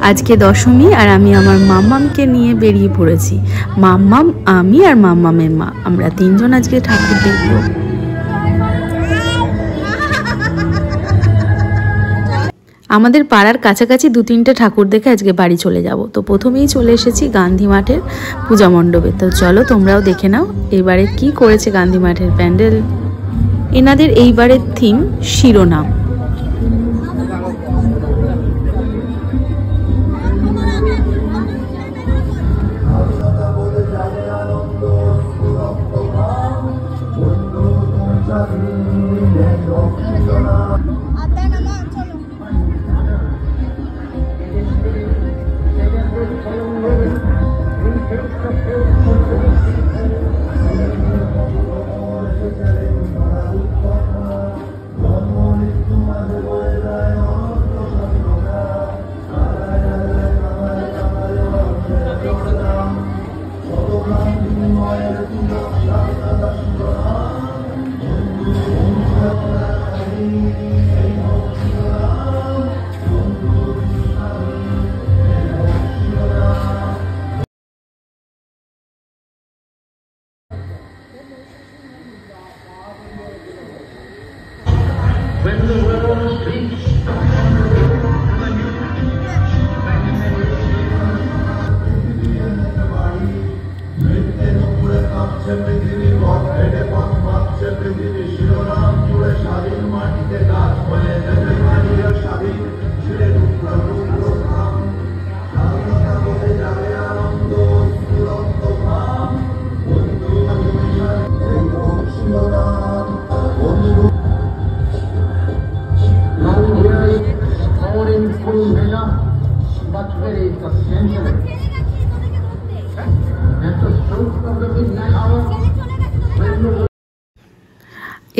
আজকে দশমী আর আমি আমার মাম্মামকে নিয়ে বেরিয়ে পড়েছি। মাম্মাম, আমি আর মাম্মামের মা, আমরা তিনজন আজকে ঠাকুর দেখব। আমাদের পাড়ার কাছাকাছি 2-3টে ঠাকুর দেখে আজকে বাড়ি চলে যাব। তো প্রথমেই চলে এসেছি গান্ধী মাঠের পূজা মণ্ডপে। তো চলো তোমরাও দেখে নাও এবারে কি করেছে গান্ধী মাঠের প্যান্ডেল। এনাদের এইবারের থিম শিরোনাম।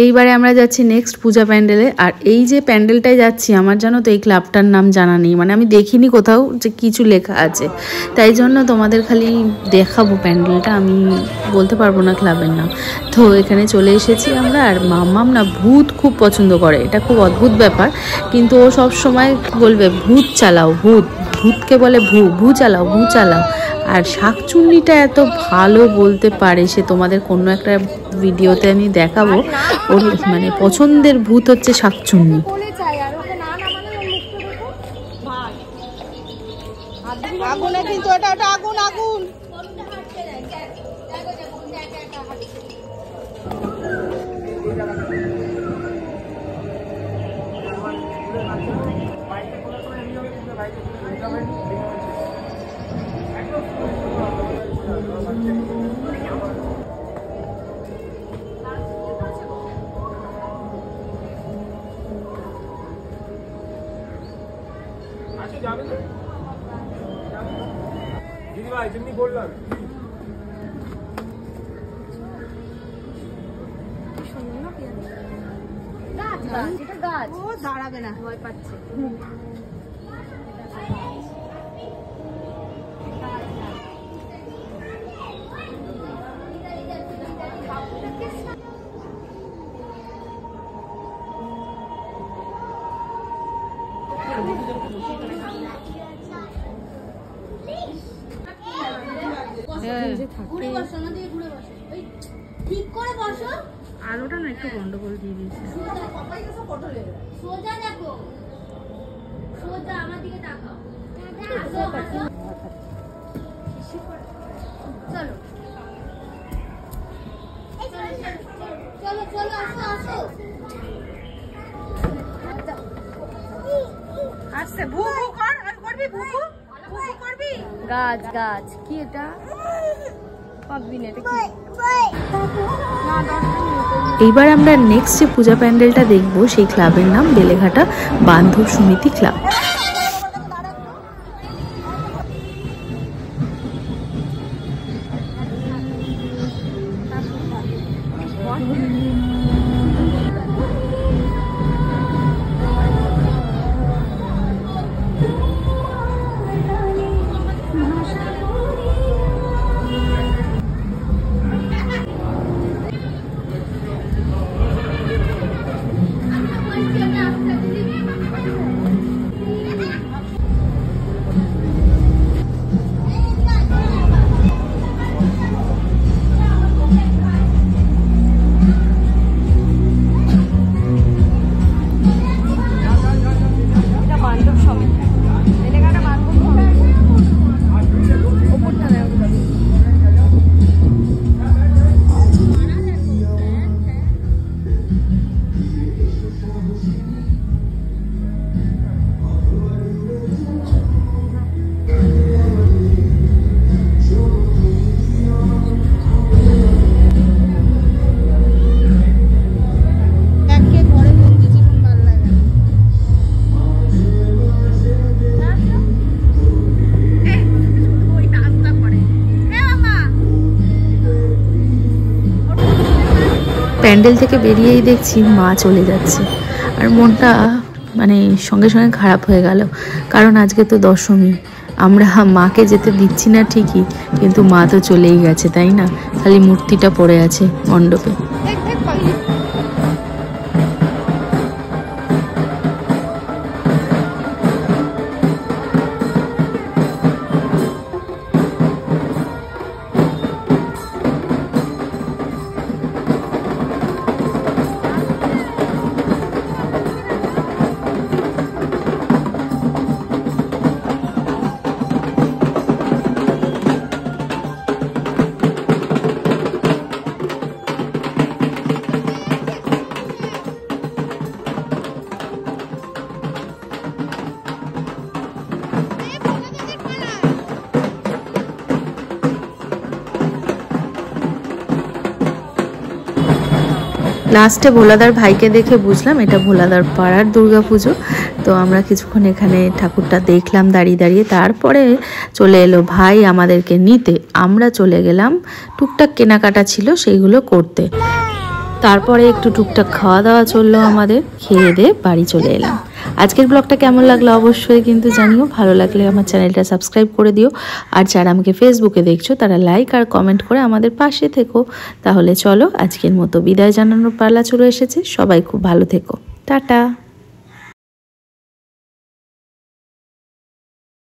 এইবারে আমরা যাচ্ছি নেক্সট পূজা প্যান্ডেলে। আর এই যে প্যান্ডেলটায় যাচ্ছি, আমার জানো তো এই ক্লাবটার নাম জানা নেই, মানে আমি দেখিনি কোথাও যে কিছু লেখা আছে, তাই জন্য তোমাদের খালি দেখাবো প্যান্ডেলটা, আমি বলতে পারবো না ক্লাবের নাম। তো এখানে চলে এসেছি আমরা। আর মাম্মাম না ভূত খুব পছন্দ করে, এটা খুব অদ্ভুত ব্যাপার, কিন্তু ও সব সময় বলবে ভূত চালাও, ভূত, ভূতকে বলে ভূ চালাও, ভূ চালাও। আর শাকচুন্নিটা এত ভালো বলতে পারে সে, তোমাদের কোনো একটা ভিডিওতে আমি দেখাবো। ওর মানে পছন্দের ভূত হচ্ছে শাকচুন্নি। দাঁড়াবে না, ভয় পাচ্ছে। আলোটা না একটু গন্ডগোল দিয়ে দিয়েছে। সোজা দেখো, সোজা আমার দিকে তাকাও। চলো চলো চলো, আসো আসো। আচ্ছা ভু ভু কর, আর করবি ভু ভু, ভু ভু করবি। গাছ গাছ কি এটা? পাবি না এটা কি? এইবার আমরা নেক্সট যে পূজা প্যান্ডেলটা দেখবো সেই ক্লাবের নাম বেলেঘাটা বান্ধব সমিতি ক্লাব। প্যান্ডেল থেকে বেরিয়েই দেখছি মা চলে যাচ্ছে, আর মনটা মানে সঙ্গে সঙ্গে খারাপ হয়ে গেল, কারণ আজকে তো দশমী। আমরা মাকে যেতে দিচ্ছি না ঠিকই, কিন্তু মা তো চলেই গেছে, তাই না? খালি মূর্তিটা পড়ে আছে মণ্ডপে। লাস্টে ভোলাদার ভাইকে দেখে বুঝলাম এটা ভোলাদার পাড়ার দুর্গাপুজো। তো আমরা কিছুক্ষণ এখানে ঠাকুরটা দেখলাম দাঁড়িয়ে দাঁড়িয়ে, তারপরে চলে এলো ভাই আমাদেরকে নিতে। আমরা চলে গেলাম, টুকটাক কেনাকাটা ছিল সেইগুলো করতে। তারপরে একটু টুকটাক খাওয়া দাওয়া চললো আমাদের, খেয়ে দিয়ে বাড়ি চলে এলাম। আজকের ব্লগটা কেমন লাগলো অবশ্যই কিন্তু জানিও। ভালো লাগলে আমার চ্যানেলটা সাবস্ক্রাইব করে দিও, আর যারা আমাকে ফেসবুকে দেখছো তারা লাইক আর কমেন্ট করে আমাদের পাশে থেকো। তাহলে চলো আজকের মতো বিদায় জানানোর পালা চলে এসেছে। সবাই খুব ভালো থেকো, টাটা।